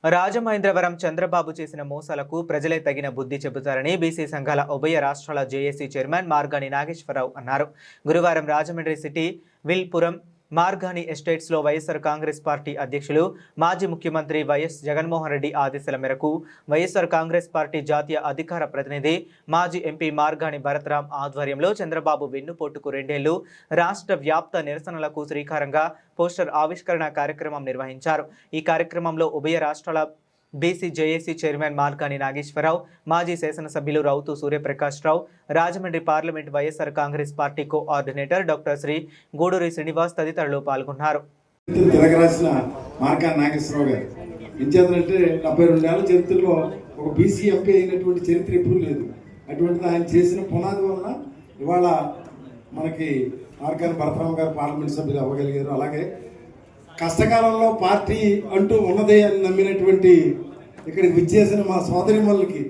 రాజమహేంద్రవరం చంద్రబాబు చేసిన మోసాలకు ప్రజలే తగిన బుద్ధి చెబుతారని బీసీ సంఘాల ఉభయ రాష్ట్రాల జేఏసీ చైర్మన్ మార్గాని నాగేశ్వరరావు అన్నారు. గురువారం రాజమండ్రి సిటీ విల్పురం మార్గాని ఎస్టేట్స్లో వైఎస్ఆర్ కాంగ్రెస్ పార్టీ అధ్యక్షులు మాజీ ముఖ్యమంత్రి వైఎస్ జగన్మోహన్ రెడ్డి ఆదేశాల మేరకు వైఎస్ఆర్ కాంగ్రెస్ పార్టీ జాతీయ అధికార ప్రతినిధి మాజీ ఎంపీ మార్గాని భరత్రామ్ ఆధ్వర్యంలో చంద్రబాబు వెన్నుపోటుకు 2 ఏళ్లు రాష్ట్ర వ్యాప్త నిరసనలకు శ్రీకారంగా పోస్టర్ ఆవిష్కరణ కార్యక్రమం నిర్వహించారు. ఈ కార్యక్రమంలో ఉభయ రాష్ట్రాల BC JAC chairman Margani Nageswara Rao, మాజీ శాసనసభ్యులు Rauthu Surya Prakash Rao, Rajahmundry parliament YSR Congress party coordinator doctor Shri Guduri Srinivas తదితరులు పాల్గొన్నారు. చరిత్రలో ఒక బీసీ ఎంపీ అయినటువంటి చరిత్ర ఎప్పుడూ లేదు. అటువంటిది ఆయన చేసిన పునాది వలన ఇవాళ మనకి మార్గాని భరతరామ్ గారు పార్లమెంట్ సభ్యులు అవ్వగలిగారు. అలాగే కష్టకాలంలో పార్టీ అంటూ ఉన్నదే అని నమ్మినటువంటి ఇక్కడికి విచ్చేసిన మా సోదరిమణులకి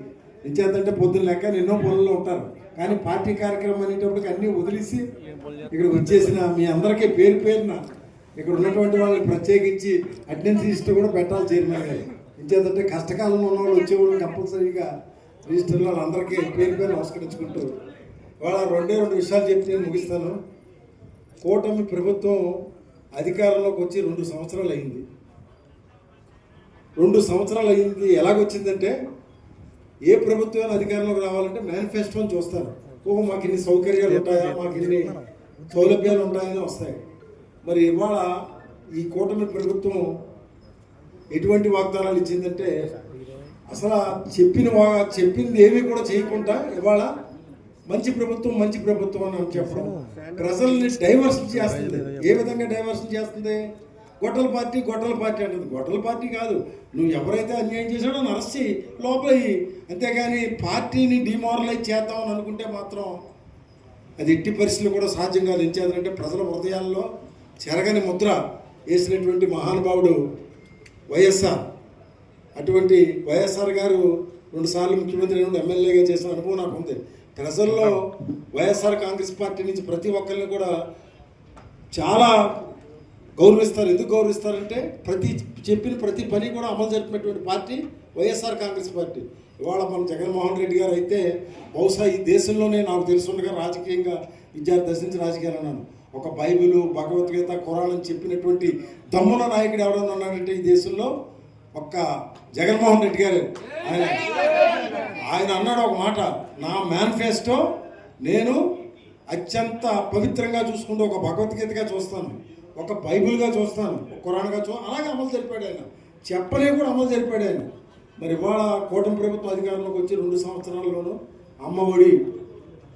ఇచ్చేదంటే పొద్దున్న లెక్క ఎన్నో పనుల్లో ఉంటారు, కానీ పార్టీ కార్యక్రమం అనేటప్పటికి అన్నీ వదిలేసి ఇక్కడికి వచ్చేసిన మీ అందరికీ పేరు పేరున ఇక్కడ ఉన్నటువంటి వాళ్ళని ప్రత్యేకించి అటెండెన్స్ రిజిస్టర్ కూడా పెట్టాలి చైర్మన్ గారు. ఇచ్చేదంటే కష్టకాలంలో ఉన్న వాళ్ళు వచ్చేవాళ్ళు కంపల్సరీగా రిజిస్టర్లో వాళ్ళందరికీ పేరు పేరు నమస్కరించుకుంటూ వాళ్ళ 2 విషయాలు చెప్పి నేను ముగిస్తాను. కూటమి ప్రభుత్వం అధికారంలోకి వచ్చి 2 సంవత్సరాలు అయింది. 2 సంవత్సరాలు అయింది. ఎలాగొచ్చిందంటే ఏ ప్రభుత్వం అధికారంలోకి రావాలంటే మేనిఫెస్టోని చూస్తారు. మాకు ఇన్ని సౌకర్యాలు ఉంటాయా, మాకు ఇన్ని సౌలభ్యాలు ఉంటాయని వస్తాయి. మరి ఇవాళ ఈ కూటమి ప్రభుత్వం ఎటువంటి వాగ్దానాలు ఇచ్చిందంటే అసలు చెప్పింది ఏమీ కూడా చేయకుండా ఇవాళ మంచి ప్రభుత్వం అని చెప్పడం, ప్రజల్ని డైవర్షన్ చేస్తుంది. ఏ విధంగా డైవర్షన్ చేస్తుంది? గొడ్డల పార్టీ అంటుంది. గొడ్డల పార్టీ కాదు, నువ్వు ఎవరైతే అన్యాయం చేశాడో అరెస్ట్ చేయి, లోపల అంతేగాని పార్టీని డిమారలైజ్ చేద్దామని అనుకుంటే మాత్రం అది ఎట్టి పరిస్థితులు కూడా సాధ్యం కాదు. ఏం చేయాలంటే ప్రజల హృదయాల్లో చెరగని ముద్ర వేసినటువంటి మహానుభావుడు వైఎస్ఆర్. అటువంటి వైఎస్ఆర్ గారు 2 సార్లు ముఖ్యమంత్రి, 2 ఎమ్మెల్యేగా చేసిన అనుభవం నాకు ఉంది. ప్రజల్లో వైఎస్ఆర్ కాంగ్రెస్ పార్టీ నుంచి ప్రతి ఒక్కరిని కూడా చాలా గౌరవిస్తారు. ఎందుకు గౌరవిస్తారంటే చెప్పిన ప్రతి పని కూడా అమలు జరిపినటువంటి పార్టీ వైఎస్ఆర్ కాంగ్రెస్ పార్టీ. ఇవాళ మన జగన్మోహన్ రెడ్డి గారు అయితే బహుశా ఈ దేశంలోనే నాకు తెలుసుండగా రాజకీయంగా విద్యార్థి దశ నుంచి రాజకీయాలు అన్నాను. ఒక బైబిలు, భగవద్గీత, ఖురాన్ అని చెప్పినటువంటి దమ్ముల నాయకుడు ఎవరైనా ఉన్నాడంటే ఈ దేశంలో ఒక్క జగన్మోహన్ రెడ్డి గారు. ఆయన అన్నాడు ఒక మాట, నా మేనిఫెస్టో నేను అత్యంత పవిత్రంగా చూసుకుంటూ ఒక భగవద్గీతగా చూస్తాను, ఒక బైబిల్గా చూస్తాను, ఒక ఖురాన్గా అలాగే అమలు జరిపాడు ఆయన. చెప్పలే కూడా అమలు జరిపాడు ఆయన. మరి ఇవాళ కూటమి ప్రభుత్వం అధికారంలోకి వచ్చి 2 సంవత్సరాల్లోనూ అమ్మ ఒడి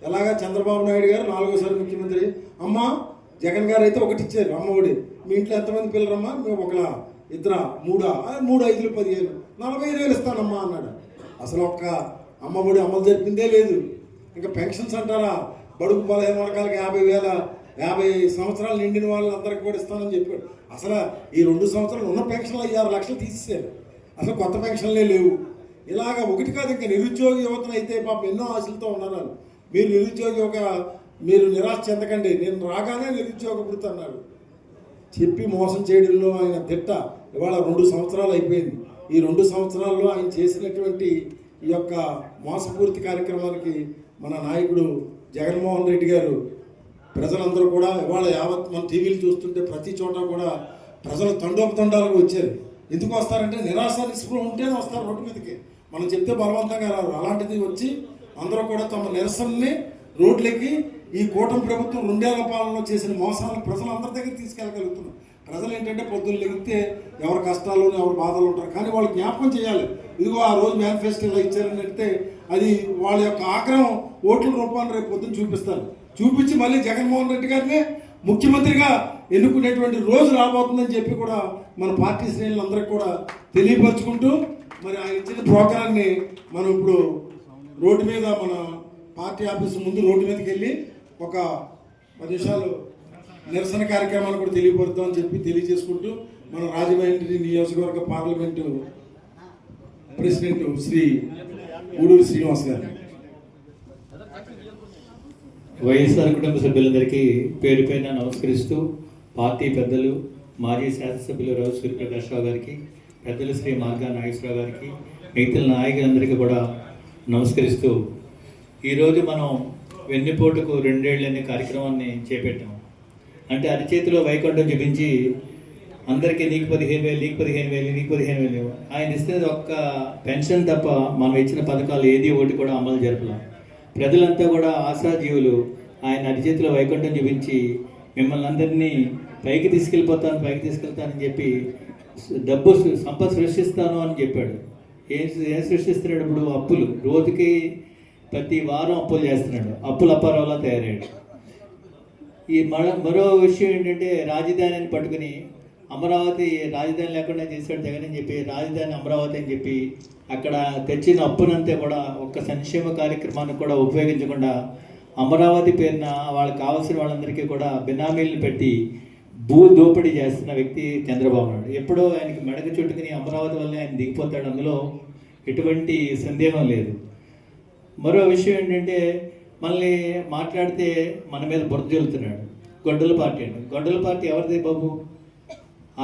ఎలాగా చంద్రబాబు నాయుడు గారు 4వసారి ముఖ్యమంత్రి, అమ్మ జగన్ గారు అయితే ఒకటి ఇచ్చారు అమ్మ ఒడి. మీ ఇంట్లో ఎంతమంది పిల్లరమ్మా? మేము 1, 2, 3, 3, 5, 15, 45,000 ఇస్తానమ్మా అన్నాడు. అసలు ఒక్క అమ్మఒడి అమలు జరిపిందే లేదు. ఇంకా పెన్షన్స్ అంటారా, బడుగు బలహీన వర్గాలకు 50 సంవత్సరాలు నిండిన వాళ్ళందరికీ కూడా ఇస్తానని చెప్పాడు. అసలు ఈ 2 సంవత్సరాలు ఉన్న పెన్షన్లు 6 లక్షలు తీసేశారు. అసలు కొత్త పెన్షన్లే లేవు. ఇలాగ ఒకటి కాదు, ఇంకా నిరుద్యోగ యువతను అయితే పాపం ఎన్నో ఆశలతో ఉన్నారు. మీరు మీరు నిరాశ చెందకండి, నేను రాగానే నిరుద్యోగ వృత్తి అన్నాడు. చెప్పి మోసం చేయడంలో ఆయన తిట్ట. ఇవాళ 2 సంవత్సరాలు అయిపోయింది. ఈ 2 సంవత్సరాల్లో ఆయన చేసినటువంటి ఈ యొక్క మోసపూర్తి కార్యక్రమానికి మన నాయకుడు జగన్మోహన్ రెడ్డి గారు, ప్రజలందరూ కూడా ఇవాళ యావత్ మన టీవీలు చూస్తుంటే ప్రతి చోట కూడా ప్రజలు తండోపతండాలకు వచ్చారు. ఎందుకు వస్తారంటే నిరాశ నిస్పృహ ఉంటేనే వస్తారు రోడ్డు మీదకి. మనం చెప్తే బలవంతంగా రారు. అలాంటిది వచ్చి అందరూ కూడా తమ నిరసనని రోడ్లెక్కి ఈ కూటమి ప్రభుత్వం 2 ఏళ్ల పాలనలో చేసిన మోసాలను ప్రజలందరి దగ్గర తీసుకెళ్ళగలుగుతున్నారు. ప్రజలు ఏంటంటే పొద్దున్న లెగితే ఎవరి కష్టాలు ఎవరి బాధలు ఉంటారు, కానీ వాళ్ళు జ్ఞాపకం చేయాలి. ఇదిగో ఆ రోజు మేనిఫెస్టో ఇలా ఇచ్చారని అంటే అది వాళ్ళ యొక్క ఆగ్రహం ఓట్ల రూపాన్ని రేపు పొద్దున్న చూపిస్తారు. చూపించి మళ్ళీ జగన్మోహన్ రెడ్డి గారిని ముఖ్యమంత్రిగా ఎన్నుకునేటువంటి రోజు రాబోతుందని చెప్పి కూడా మన పార్టీ శ్రేణులందరికీ కూడా తెలియపరుచుకుంటూ మరి ఆయన ఇచ్చిన ప్రోగ్రాన్ని మనం ఇప్పుడు రోడ్డు మీద మన పార్టీ ఆఫీసు ముందు రోడ్డు మీదకి వెళ్ళి ఒక 10 నిమిషాలు నిరసన కార్యక్రమాలు కూడా తెలియపరుద్దామని చెప్పి తెలియజేసుకుంటూ మన రాజమండ్రి నియోజకవర్గ పార్లమెంటు ప్రెసిడెంట్ శ్రీ గూడూరి శ్రీనివాస్ గారు. వైఎస్ఆర్ కుటుంబ సభ్యులందరికీ పేరు పేరున నమస్కరిస్తూ పార్టీ పెద్దలు మాజీ శాసనసభ్యులు రౌతు సూర్యప్రకాష్ రావు గారికి, పెద్దలు శ్రీ మార్గా నాగేశ్వరరావు గారికి, మిగతా నాయకులందరికీ కూడా నమస్కరిస్తూ ఈరోజు మనం వెన్నుపోటుకు 2 ఏళ్ళు అనే కార్యక్రమాన్ని చేపట్టాం. అంటే అరిచేతిలో వైకుంఠం చూపించి అందరికీ నీకు 15,000, నీకు 15,000, నీకు 15,000 ఆయన ఇస్తున్నది ఒక్క పెన్షన్ తప్ప మనం ఇచ్చిన పథకాలు ఏది ఒకటి కూడా అమలు జరపలేం. ప్రజలంతా కూడా ఆశాజీవులు. ఆయన అరిచేతిలో వైకుంఠం చూపించి మిమ్మల్ని అందరినీ పైకి తీసుకెళ్తానని చెప్పి డబ్బు సంపద సృష్టిస్తాను అని చెప్పాడు. ఏం సృష్టిస్తున్నాడు? ఇప్పుడు అప్పులు, రోజుకి ప్రతి వారం అప్పులు చేస్తున్నాడు. అప్పుల అప్పారావులా తయారయ్యాడు. ఈ మరో విషయం ఏంటంటే, రాజధానిని పట్టుకుని అమరావతి రాజధాని లేకుండా చేశాడు జగన్ అని చెప్పి రాజధాని అమరావతి అని చెప్పి అక్కడ తెచ్చిన అప్పునంతా కూడా ఒక్క సంక్షేమ కార్యక్రమానికి కూడా ఉపయోగించకుండా అమరావతి పేరున వాళ్ళకి కావాల్సిన వాళ్ళందరికీ కూడా బినామీలను పెట్టి భూ దోపిడీ చేస్తున్న వ్యక్తి చంద్రబాబు నాయుడు. ఎప్పుడో ఆయనకి మెడకు చుట్టుకుని అమరావతి వల్లే ఆయన దిగిపోతాడు, అందులో ఎటువంటి సందేహం లేదు. మరో విషయం ఏంటంటే, మళ్ళీ మాట్లాడితే మన మీద బురద జల్లుతున్నాడు. గొడ్డల పార్టీ అండి. గొడ్డల పార్టీ ఎవరిది బాబు?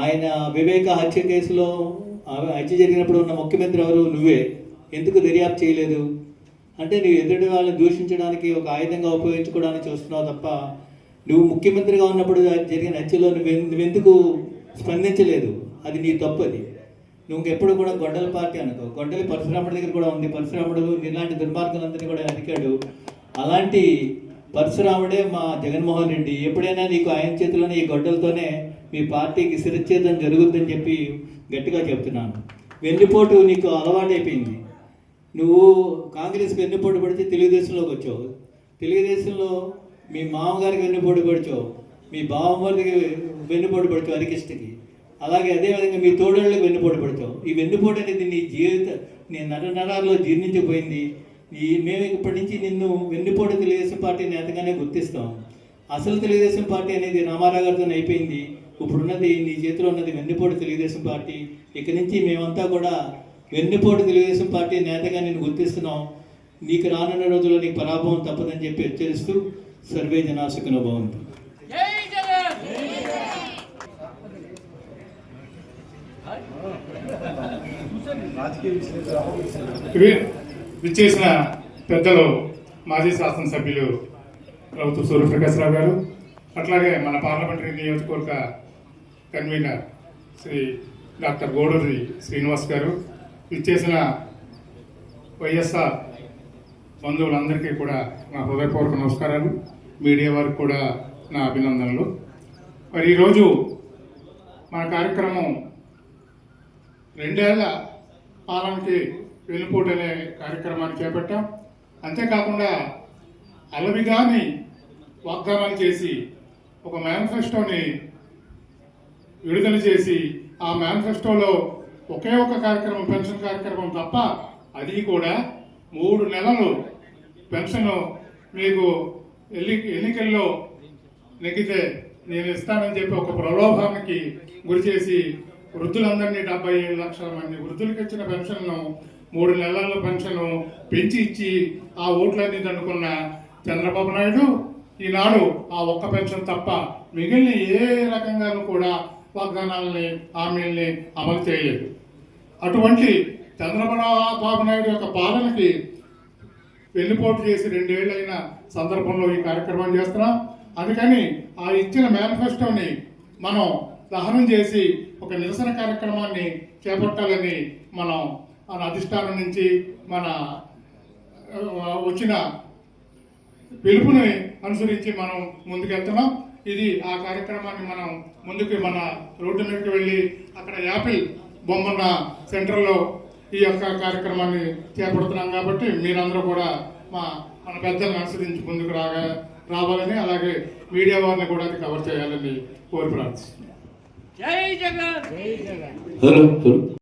ఆయన వివేక హత్య కేసులో హత్య జరిగినప్పుడు ఉన్న ముఖ్యమంత్రి ఎవరు? నువ్వే. ఎందుకు దర్యాప్తు చేయలేదు? అంటే నువ్వు ఎదుటి వాళ్ళని దూషించడానికి ఒక ఆయుధంగా ఉపయోగించుకోవడానికి చూస్తున్నావు తప్ప నువ్వు ముఖ్యమంత్రిగా ఉన్నప్పుడు జరిగిన హత్యలో నువ్వెందుకు స్పందించలేదు? అది నీ తప్పు. అది నువ్వు ఎప్పుడు కూడా గొడ్డల పార్టీ అనుకో. గొడ్డలి పరశురాముడి దగ్గర కూడా ఉంది. పరశురాముడు ఇలాంటి దుర్మార్గులందరినీ కూడా అరికాడు. అలాంటి పరశురాముడే మా జగన్మోహన్ రెడ్డి. ఎప్పుడైనా నీకు ఆయన చేతిలోనే ఈ గొడ్డలతోనే మీ పార్టీకి శిరచ్ఛేదం జరుగుతుందని చెప్పి గట్టిగా చెప్తున్నాను. వెన్నుపోటు నీకు అలవాటైపోయింది. నువ్వు కాంగ్రెస్కి వెన్నుపోటు పడితే తెలుగుదేశంలోకి వచ్చావు. తెలుగుదేశంలో మీ మామగారికి వెన్నుపోటు పడిచావు, మీ బావగారికి వెన్నుపోటు పడిచావు హరికృష్ణకి. అలాగే అదేవిధంగా మీ తోడళ్ళకి వెన్నుపోటు పడతావు. ఈ వెన్నుపోటు అనేది నీ నరాల్లో జీర్ణించిపోయింది. మేము ఇప్పటి నుంచి నిన్ను వెన్నుపోటు తెలుగుదేశం పార్టీ నేతగానే గుర్తిస్తాం. అసలు తెలుగుదేశం పార్టీ అనేది రామారావు గారితో అయిపోయింది. ఇప్పుడున్నది నీ చేతిలో ఉన్నది వెన్నుపోటు తెలుగుదేశం పార్టీ. ఇక నుంచి మేమంతా కూడా వెన్నుపోటు తెలుగుదేశం పార్టీ నేతగా నేను గుర్తిస్తున్నాం. నీకు రానున్న రోజుల్లో నీకు పరాభవం తప్పదని చెప్పి హెచ్చరిస్తూ సర్వే జనాసుకున భవంతు. విచ్చేసిన పెద్దలు మాజీ శాసనసభ్యులు రౌతు సూర్యప్రకాశ్రావు గారు, అట్లాగే మన పార్లమెంటరీ నియోజకవర్గ కన్వీనర్ శ్రీ డాక్టర్ గోడూరి శ్రీనివాస్ గారు, విచ్చేసిన వైఎస్ఆర్ బంధువులందరికీ కూడా నా హృదయపూర్వక నమస్కారాలు. మీడియా వారికి కూడా నా అభినందనలు. మరి ఈరోజు మన కార్యక్రమం 2 ఏళ్ల పాలనకి వెన్నుపోటు అనే కార్యక్రమాన్ని చేపట్టాం. అంతేకాకుండా అలవిగాని వాగ్దానాలు చేసి ఒక మేనిఫెస్టోని విడుదల చేసి ఆ మేనిఫెస్టోలో ఒకే ఒక కార్యక్రమం, పెన్షన్ కార్యక్రమం తప్ప, అది కూడా 3 నెలలు పెన్షన్ మీకు ఎన్నికల్లో నెగ్గితే నేను ఇస్తానని చెప్పి ఒక ప్రలోభానికి గురి చేసి వృద్ధులందరినీ 75 లక్షల మంది వృద్ధులకు ఇచ్చిన పెన్షన్ను 3 నెలల పెన్షన్ పెంచి ఇచ్చి ఆ ఓట్లన్నీ దండుకున్న చంద్రబాబు నాయుడు ఈనాడు ఆ ఒక్క పెన్షన్ తప్ప మిగిలిన ఏ రకంగానూ కూడా వాగ్దానాలని, హామీల్ని అమలు చేయలేదు. అటువంటి చంద్రబాబు నాయుడు యొక్క పాలనకి వెన్నుపోటు చేసి 2 ఏళ్ళైన సందర్భంలో ఈ కార్యక్రమం చేస్తున్నాం. అందుకని ఆ ఇచ్చిన మేనిఫెస్టోని మనం దహనం చేసి ఒక నిరసన కార్యక్రమాన్ని చేపట్టాలని మనం మన అధిష్టానం నుంచి మన వచ్చిన పిలుపుని అనుసరించి మనం ముందుకెళ్తున్నాం. ఇది ఆ కార్యక్రమాన్ని మనం ముందుకు మన రోడ్డు మీదకి వెళ్ళి అక్కడ యాపిల్ బొమ్మన్న సెంటర్లో ఈ యొక్క కార్యక్రమాన్ని చేపడుతున్నాం. కాబట్టి మీరందరూ కూడా మన పెద్దలను అనుసరించి ముందుకు రావాలని, అలాగే మీడియా వారిని కూడా అది కవర్ చేయాలని కోరి ప్రార్థిస్తున్నాం. జై జగన్.